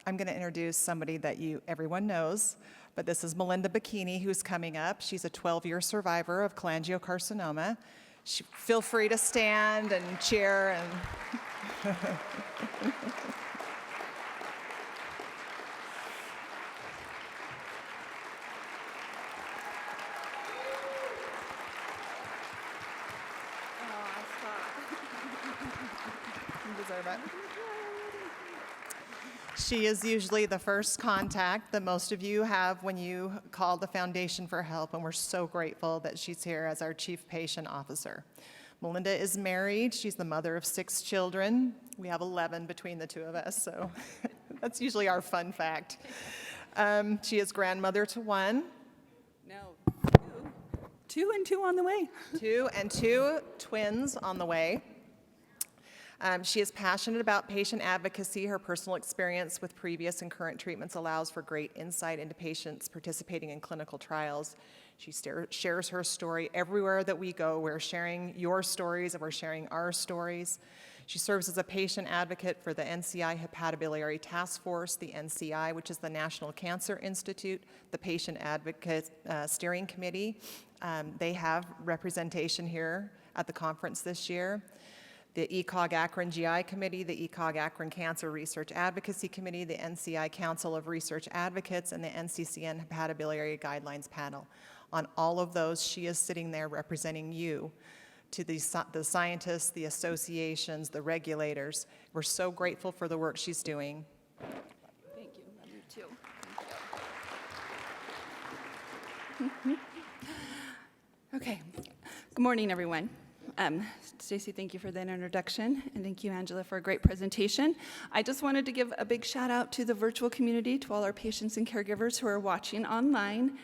I'm going to introduce somebody that everyone knows, but this is Melinda Bachini, who's coming up. She's a 12-year survivor of cholangiocarcinoma. Feel free to stand and cheer. And she is usually the first contact that most of you have when you call the foundation for help, and we're so grateful that she's here as our Chief Patient Officer. Melinda is married. She's the mother of 6 children. We have 11 between the two of us, so that's usually our fun fact. She is grandmother to 1. No, 2 and 2 on the way. 2 and 2 twins on the way. She is passionate about patient advocacy. Her personal experience with previous and current treatments allows for great insight into patients participating in clinical trials. She shares her story everywhere that we go. We're sharing your stories and we're sharing our stories. She serves as a patient advocate for the NCI Hepatobiliary Task Force, the NCI, which is the National Cancer Institute, the Patient Advocate Steering Committee. They have representation here at the conference this year. The ECOG Akron GI Committee, the ECOG Akron Cancer Research Advocacy Committee, the NCI Council of Research Advocates, and the NCCN Hepatobiliary Guidelines Panel. On all of those, she is sitting there representing you to the scientists, the associations, the regulators. We're so grateful for the work she's doing. Thank you. Love you too. Okay. Good morning, everyone. Stacy, thank you for that introduction, and thank you, Angela, for a great presentation. I just wanted to give a big shout out to the virtual community, to all our patients and caregivers who are watching online.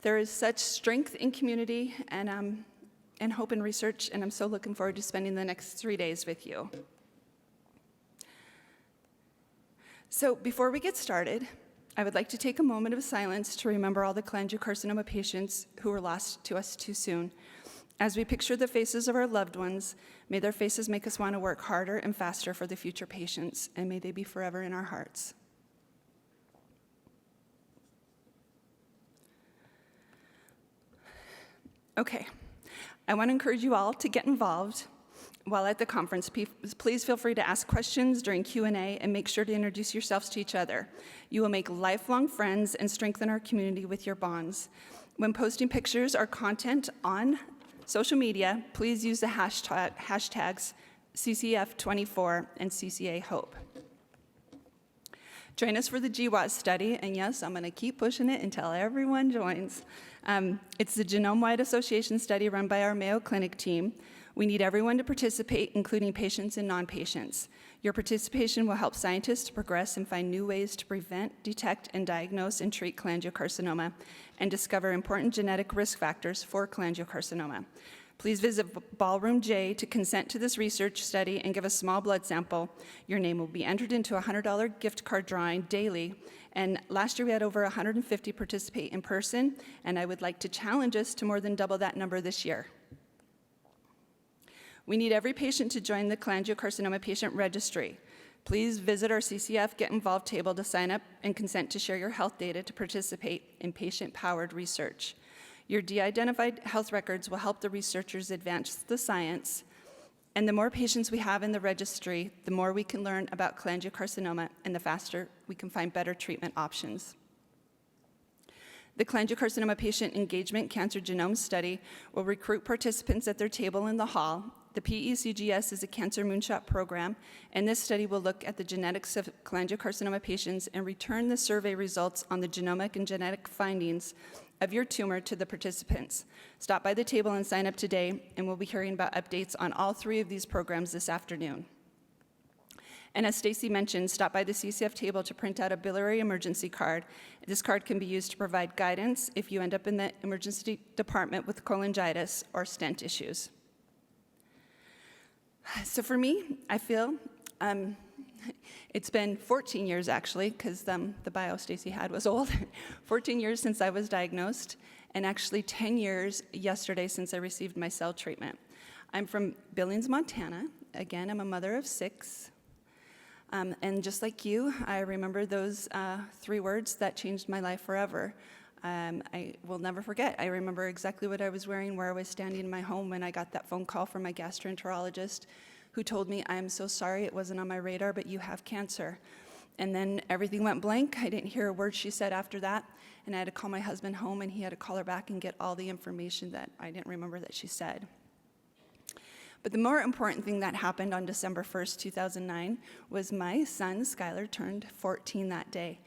There is such strength in community and hope in research, and I'm so looking forward to spending the next 3 days with you. So before we get started, I would like to take a moment of silence to remember all the cholangiocarcinoma patients who were lost to us too soon. As we picture the faces of our loved ones, may their faces make us want to work harder and faster for the future patients, and may they be forever in our hearts. Okay, I want to encourage you all to get involved while at the conference. Please feel free to ask questions during Q&A and make sure to introduce yourselves to each other. You will make lifelong friends and strengthen our community with your bonds. When posting pictures or content on social media, please use the hashtags CCF24 and CCA Hope. Join us for the GWAS study, and yes, I'm going to keep pushing it until everyone joins. It's the Genome-Wide Association study run by our Mayo Clinic team. We need everyone to participate, including patients and non-patients. Your participation will help scientists to progress and find new ways to prevent, detect, and diagnose and treat cholangiocarcinoma and discover important genetic risk factors for cholangiocarcinoma. Please visit Ballroom J to consent to this research study and give a small blood sample. Your name will be entered into a $100 gift card drawing daily. And last year we had over 150 participate in person, and I would like to challenge us to more than double that number this year. We need every patient to join the cholangiocarcinoma patient registry. Please visit our CCF Get Involved table to sign up and consent to share your health data to participate in patient-powered research. Your de-identified health records will help the researchers advance the science, and the more patients we have in the registry, the more we can learn about cholangiocarcinoma, and the faster we can find better treatment options. The cholangiocarcinoma patient engagement cancer genome study will recruit participants at their table in the hall. The PECGS is a cancer moonshot program, and this study will look at the genetics of cholangiocarcinoma patients and return the survey results on the genomic and genetic findings of your tumor to the participants. Stop by the table and sign up today, and we'll be hearing about updates on all 3 of these programs this afternoon. And as Stacy mentioned, stop by the CCF table to print out a biliary emergency card. This card can be used to provide guidance if you end up in the emergency department with cholangitis or stent issues. So for me, I feel it's been 14 years actually, because the bio Stacy had was old. 14 years since I was diagnosed, and actually 10 years yesterday since I received my cell treatment. I'm from Billings, Montana. Again, I'm a mother of 6. And just like you, I remember those 3 words that changed my life forever. I will never forget. I remember exactly what I was wearing, where I was standing in my home when I got that phone call from my gastroenterologist, who told me, "I'm so sorry, it wasn't on my radar, but you have cancer." And then everything went blank. I didn't hear a word she said after that, and I had to call my husband home, and he had to call her back and get all the information that I didn't remember that she said. But the more important thing that happened on December 1st, 2009, was my son, Skylar, turned 14 that day.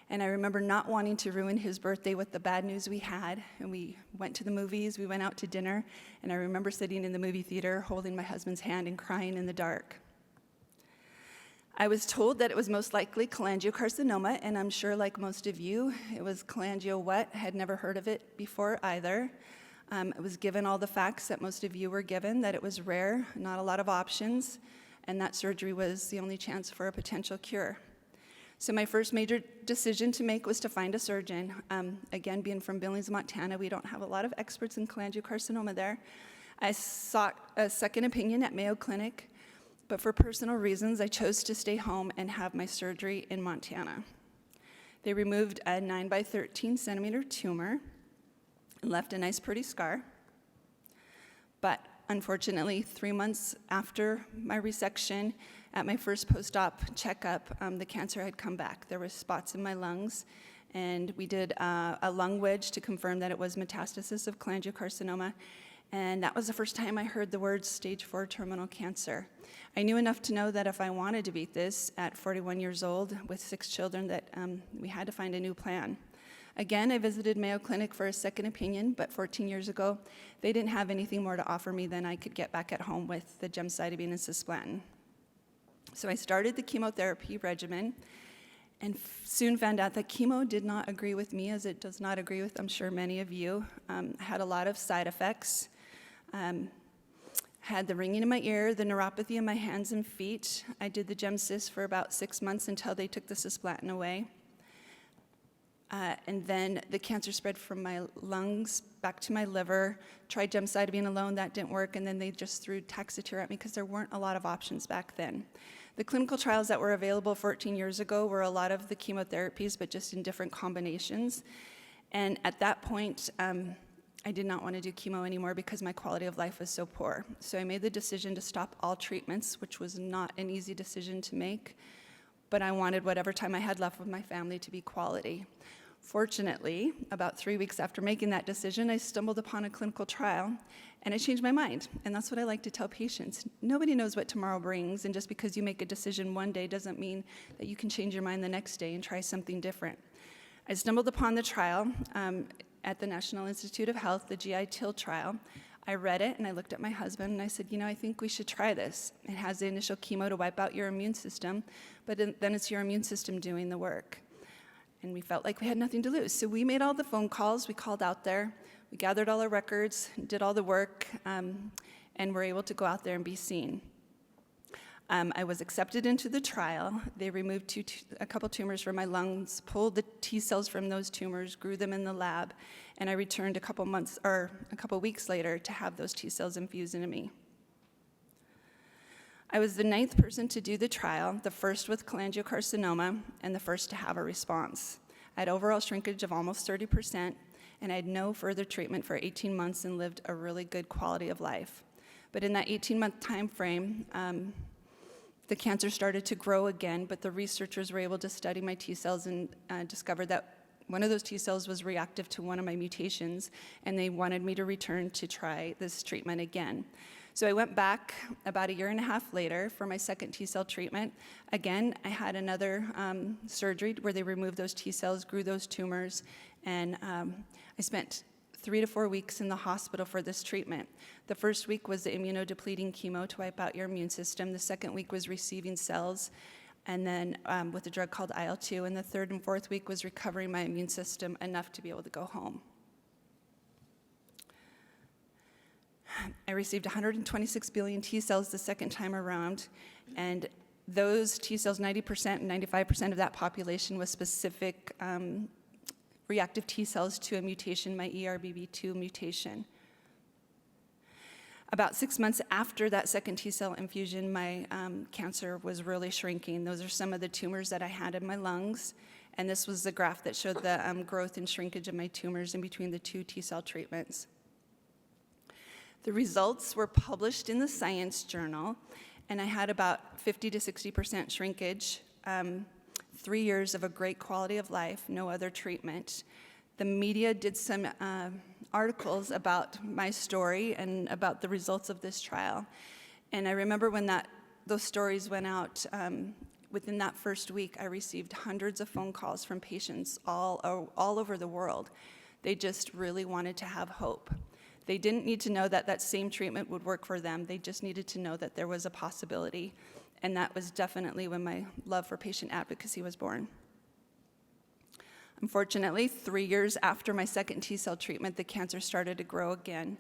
And I remember not wanting to ruin his birthday with the bad news we had. And we went to the movies, we went out to dinner, and I remember sitting in the movie theater holding my husband's hand and crying in the dark. I was told that it was most likely cholangiocarcinoma, and I'm sure, like most of you, it was cholangio what? I had never heard of it before either. I was given all the facts that most of you were given, that it was rare, not a lot of options, and that surgery was the only chance for a potential cure. So my first major decision to make was to find a surgeon. Again, being from Billings, Montana, we don't have a lot of experts in cholangiocarcinoma there. I sought a second opinion at Mayo Clinic, but for personal reasons, I chose to stay home and have my surgery in Montana. They removed a 9 by 13 centimeter tumor and left a nice pretty scar. But unfortunately, 3 months after my resection, at my first post-op checkup, the cancer had come back. There were spots in my lungs, and we did a lung wedge to confirm that it was metastasis of cholangiocarcinoma, and that was the first time I heard the words stage 4 terminal cancer. I knew enough to know that if I wanted to beat this at 41 years old with 6 children, that we had to find a new plan. Again, I visited Mayo Clinic for a second opinion, but 14 years ago, they didn't have anything more to offer me than I could get back at home with the gemcitabine and cisplatin. So I started the chemotherapy regimen and soon found out that chemo did not agree with me, as it does not agree with, I'm sure, many of you. I had a lot of side effects. Had the ringing in my ear, the neuropathy in my hands and feet. I did the GemCis for about 6 months until they took the cisplatin away. And then the cancer spread from my lungs back to my liver. Tried gemcitabine alone, that didn't work, and then they just threw Taxotere at me because there weren't a lot of options back then. The clinical trials that were available 14 years ago were a lot of the chemotherapies, but just in different combinations. And at that point, I did not want to do chemo anymore because my quality of life was so poor. So I made the decision to stop all treatments, which was not an easy decision to make, but I wanted whatever time I had left with my family to be quality. Fortunately, about 3 weeks after making that decision, I stumbled upon a clinical trial, and I changed my mind. And that's what I like to tell patients. Nobody knows what tomorrow brings, and just because you make a decision one day doesn't mean that you can change your mind the next day and try something different. I stumbled upon the trial at the National Institute of Health, the GI TIL trial. I read it, and I looked at my husband, and I said, I think we should try this. It has the initial chemo to wipe out your immune system, but then it's your immune system doing the work. And we felt like we had nothing to lose. So we made all the phone calls, we called out there, we gathered all our records, did all the work, and were able to go out there and be seen. I was accepted into the trial. They removed a couple tumors from my lungs, pulled the T cells from those tumors, grew them in the lab, and I returned a couple weeks later to have those T cells infused into me. I was the 9th person to do the trial, the first with cholangiocarcinoma, and the first to have a response. I had overall shrinkage of almost 30%, and I had no further treatment for 18 months and lived a really good quality of life. But in that 18-month time frame, the cancer started to grow again, but the researchers were able to study my T cells and discovered that one of those T cells was reactive to one of my mutations, and they wanted me to return to try this treatment again. So I went back about 1.5 years later for my second T cell treatment. Again, I had another surgery where they removed those T cells, grew those tumors, and I spent 3 to 4 weeks in the hospital for this treatment. The first week was the immunodepleting chemo to wipe out your immune system. The second week was receiving cells, and then with a drug called IL-2. And the third and fourth week was recovering my immune system enough to be able to go home. I received 126 billion T cells the second time around, and those T cells, 90% and 95% of that population was specific reactive T cells to a mutation, my ERBB2 mutation. About 6 months after that second T-cell infusion, my cancer was really shrinking. Those are some of the tumors that I had in my lungs, and this was the graph that showed the growth and shrinkage of my tumors in between the 2 T-cell treatments. The results were published in the Science Journal, and I had about 50 to 60% shrinkage, 3 years of a great quality of life, no other treatment. The media did some articles about my story and about the results of this trial. And I remember when those stories went out, within that first week, I received hundreds of phone calls from patients all over the world. They just really wanted to have hope. They didn't need to know that that same treatment would work for them. They just needed to know that there was a possibility. And that was definitely when my love for patient advocacy was born. Unfortunately, 3 years after my second T-cell treatment, the cancer started to grow again.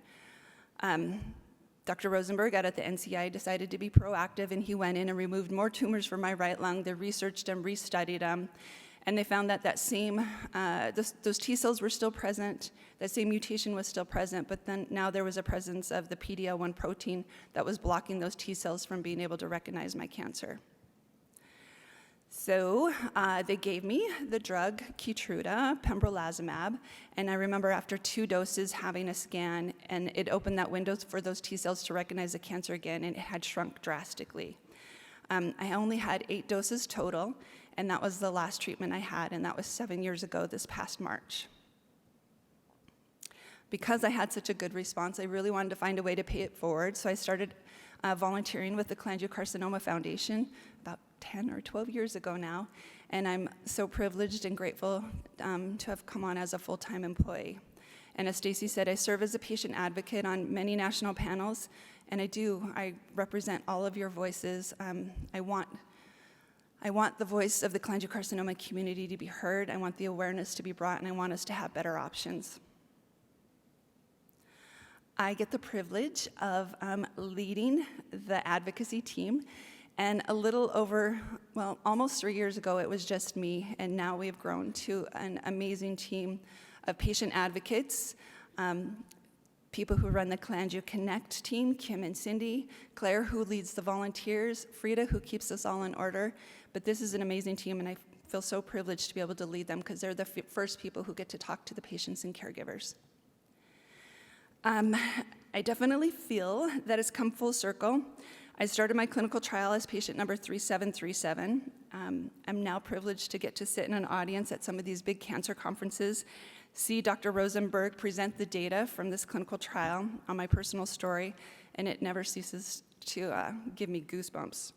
Dr. Rosenberg out at the NCI decided to be proactive, and he went in and removed more tumors from my right lung. They researched them, restudied them, and they found that those T-cells were still present, that same mutation was still present, but then now there was a presence of the PD-L1 protein that was blocking those T-cells from being able to recognize my cancer. So they gave me the drug Keytruda, pembrolizumab, and I remember after 2 doses having a scan, and it opened that window for those T-cells to recognize the cancer again, and it had shrunk drastically. I only had 8 doses total, and that was the last treatment I had, and that was 7 years ago this past March. Because I had such a good response, I really wanted to find a way to pay it forward, so I started volunteering with the Cholangiocarcinoma Foundation about 10 or 12 years ago now, and I'm so privileged and grateful to have come on as a full-time employee. And as Stacy said, I serve as a patient advocate on many national panels, and I represent all of your voices. I want the voice of the cholangiocarcinoma community to be heard, I want the awareness to be brought, and I want us to have better options. I get the privilege of leading the advocacy team, and a little over, almost 3 years ago, it was just me, and now we've grown to an amazing team of patient advocates, people who run the Cholangio Connect team, Kim and Cindy, Claire, who leads the volunteers, Frida, who keeps us all in order. But this is an amazing team, and I feel so privileged to be able to lead them because they're the first people who get to talk to the patients and caregivers. I definitely feel that it's come full circle. I started my clinical trial as patient number 3737. I'm now privileged to get to sit in an audience at some of these big cancer conferences, see Dr. Rosenberg present the data from this clinical trial on my personal story, and it never ceases to give me goosebumps.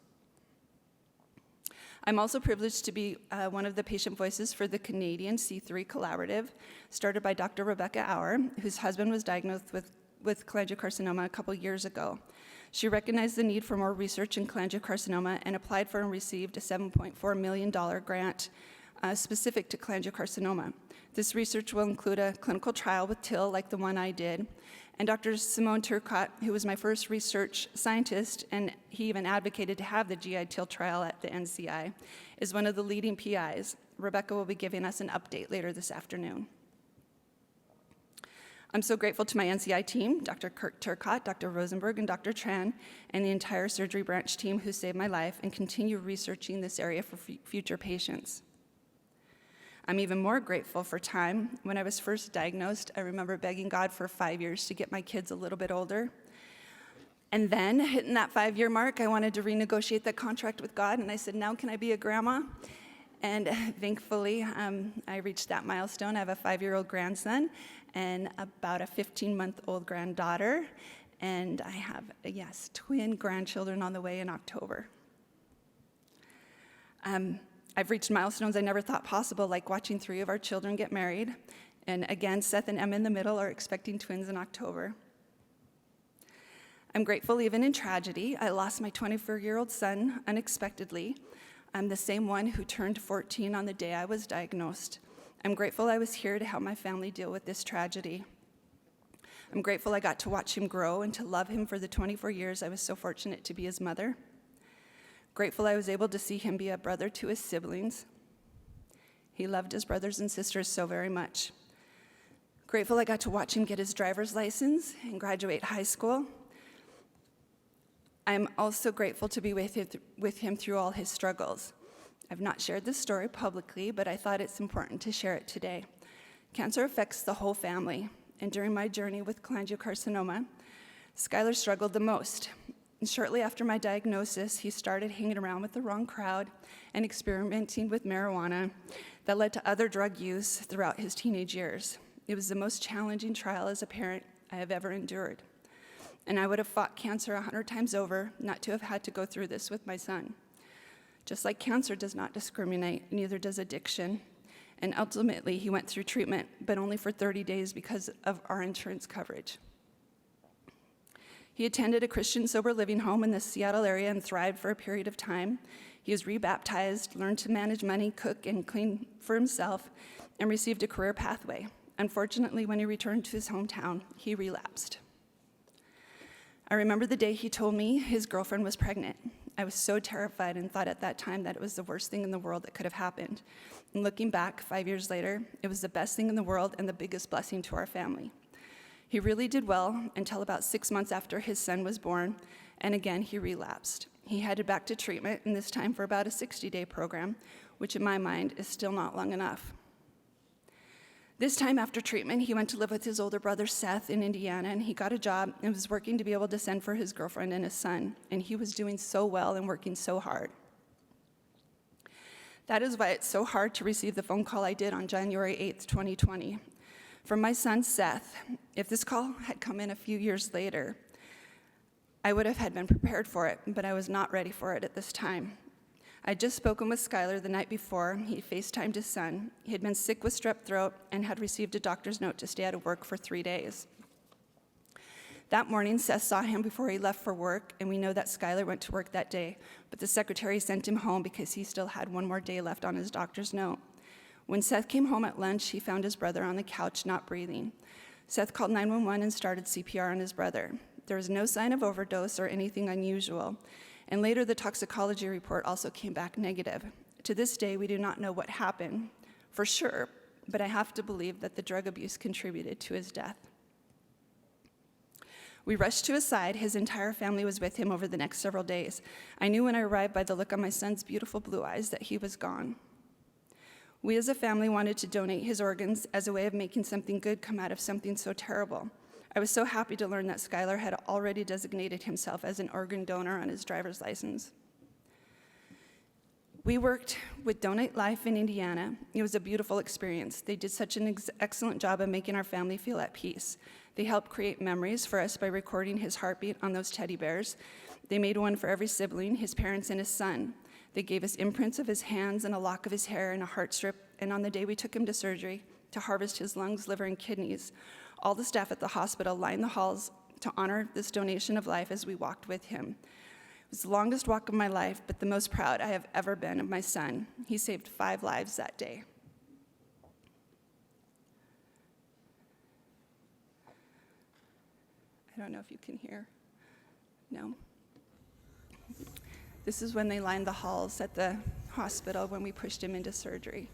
I'm also privileged to be one of the patient voices for the Canadian C3 Collaborative, started by Dr. Rebecca Auer, whose husband was diagnosed with cholangiocarcinoma a couple years ago. She recognized the need for more research in cholangiocarcinoma and applied for and received a $7.4 million grant specific to cholangiocarcinoma. This research will include a clinical trial with TIL like the one I did, and Dr. Simone Turcotte, who was my first research scientist, and he even advocated to have the GI TIL trial at the NCI, is one of the leading PIs. Rebecca will be giving us an update later this afternoon. I'm so grateful to my NCI team, Dr. Kirk Turcotte, Dr. Rosenberg, and Dr. Tran, and the entire surgery branch team who saved my life and continue researching this area for future patients. I'm even more grateful for time. When I was first diagnosed, I remember begging God for 5 years to get my kids a little bit older. And then, hitting that 5-year mark, I wanted to renegotiate that contract with God, and I said, now can I be a grandma? And thankfully, I reached that milestone. I have a 5-year-old grandson and about a 15-month-old granddaughter, and I have, yes, twin grandchildren on the way in October. I've reached milestones I never thought possible, like watching 3 of our children get married. And again, Seth and Emma in the middle are expecting twins in October. I'm grateful even in tragedy. I lost my 24-year-old son unexpectedly. I'm the same one who turned 14 on the day I was diagnosed. I'm grateful I was here to help my family deal with this tragedy. I'm grateful I got to watch him grow and to love him for the 24 years I was so fortunate to be his mother. Grateful I was able to see him be a brother to his siblings. He loved his brothers and sisters so very much. Grateful I got to watch him get his driver's license and graduate high school. I'm also grateful to be with him through all his struggles. I've not shared this story publicly, but I thought it's important to share it today. Cancer affects the whole family, and during my journey with cholangiocarcinoma, Skylar struggled the most. And shortly after my diagnosis, he started hanging around with the wrong crowd and experimenting with marijuana that led to other drug use throughout his teenage years. It was the most challenging trial as a parent I have ever endured. And I would have fought cancer 100 times over not to have had to go through this with my son. Just like cancer does not discriminate, neither does addiction. And ultimately, he went through treatment, but only for 30 days because of our insurance coverage. He attended a Christian sober living home in the Seattle area and thrived for a period of time. He was rebaptized, learned to manage money, cook, and clean for himself, and received a career pathway. Unfortunately, when he returned to his hometown, he relapsed. I remember the day he told me his girlfriend was pregnant. I was so terrified and thought at that time that it was the worst thing in the world that could have happened. And looking back 5 years later, it was the best thing in the world and the biggest blessing to our family. He really did well until about 6 months after his son was born, and again he relapsed. He headed back to treatment, and this time for about a 60-day program, which in my mind is still not long enough. This time after treatment, he went to live with his older brother, Seth, in Indiana, and he got a job and was working to be able to send for his girlfriend and his son, and he was doing so well and working so hard. That is why it's so hard to receive the phone call I did on January 8th, 2020, from my son, Seth. If this call had come in a few years later, I would have had been prepared for it, but I was not ready for it at this time. I'd just spoken with Skylar the night before. He FaceTimed his son. He had been sick with strep throat and had received a doctor's note to stay out of work for 3 days. That morning, Seth saw him before he left for work, and we know that Skylar went to work that day, but the secretary sent him home because he still had 1 more day left on his doctor's note. When Seth came home at lunch, he found his brother on the couch not breathing. Seth called 911 and started CPR on his brother. There was no sign of overdose or anything unusual. And later, the toxicology report also came back negative. To this day, we do not know what happened for sure, but I have to believe that the drug abuse contributed to his death. We rushed to his side. His entire family was with him over the next several days. I knew when I arrived by the look on my son's beautiful blue eyes that he was gone. We as a family wanted to donate his organs as a way of making something good come out of something so terrible. I was so happy to learn that Skylar had already designated himself as an organ donor on his driver's license. We worked with Donate Life in Indiana. It was a beautiful experience. They did such an excellent job of making our family feel at peace. They helped create memories for us by recording his heartbeat on those teddy bears. They made one for every sibling, his parents and his son. They gave us imprints of his hands and a lock of his hair and a heart strip, and on the day we took him to surgery to harvest his lungs, liver, and kidneys, all the staff at the hospital lined the halls to honor this donation of life as we walked with him. It was the longest walk of my life, but the most proud I have ever been of my son. He saved 5 lives that day. I don't know if you can hear. No? This is when they lined the halls at the hospital when we pushed him into surgery.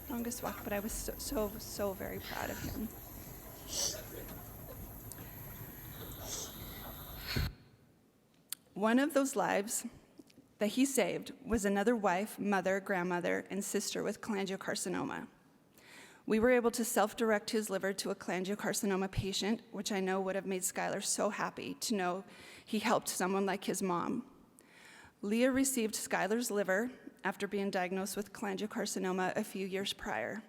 Longest walk, but I was so very proud of him. One of those lives that he saved was another wife, mother, grandmother, and sister with cholangiocarcinoma. We were able to self-direct his liver to a cholangiocarcinoma patient, which I know would have made Skylar so happy to know he helped someone like his mom. Leah received Skylar's liver after being diagnosed with cholangiocarcinoma a few years prior.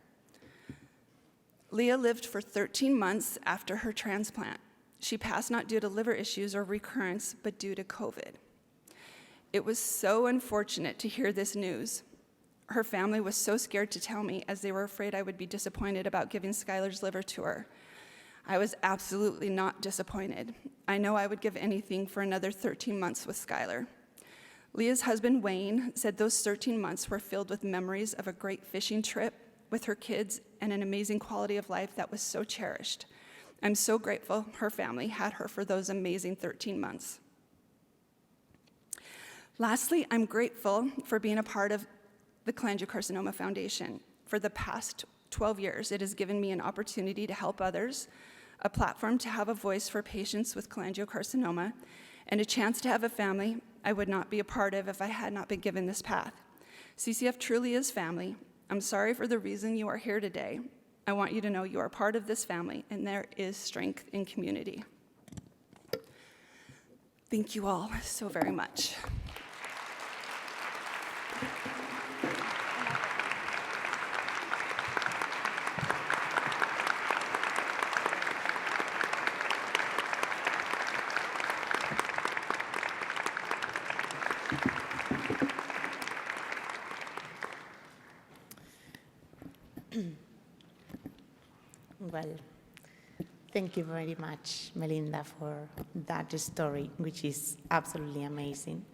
Leah lived for 13 months after her transplant. She passed not due to liver issues or recurrence, but due to COVID. It was so unfortunate to hear this news. Her family was so scared to tell me, as they were afraid I would be disappointed about giving Skylar's liver to her. I was absolutely not disappointed. I know I would give anything for another 13 months with Skylar. Leah's husband, Wayne, said those 13 months were filled with memories of a great fishing trip with her kids and an amazing quality of life that was so cherished. I'm so grateful her family had her for those amazing 13 months. Lastly, I'm grateful for being a part of the Cholangiocarcinoma Foundation. For the past 12 years, it has given me an opportunity to help others, a platform to have a voice for patients with cholangiocarcinoma, and a chance to have a family I would not be a part of if I had not been given this path. CCF truly is family. I'm sorry for the reason you are here today. I want you to know you are part of this family, and there is strength in community. Thank you all so very much. Well, thank you very much, Melinda, for that story, which is absolutely amazing.